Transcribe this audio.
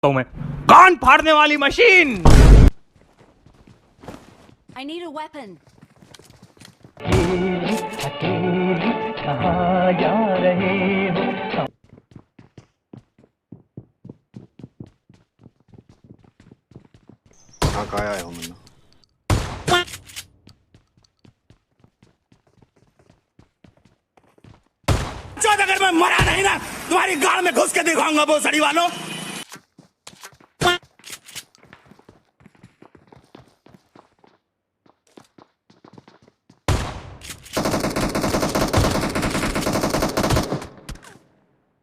सकता हूँ मैं। कान फाड़ने वाली machine. I need a weapon. अकेली कहाँ जा रहे हो? कहाँ आया हूँ मैं? अगर मैं मरा नहीं ना, तुम्हारी गाड़ में घुस के दिखाऊंगा वो सड़ी वालों।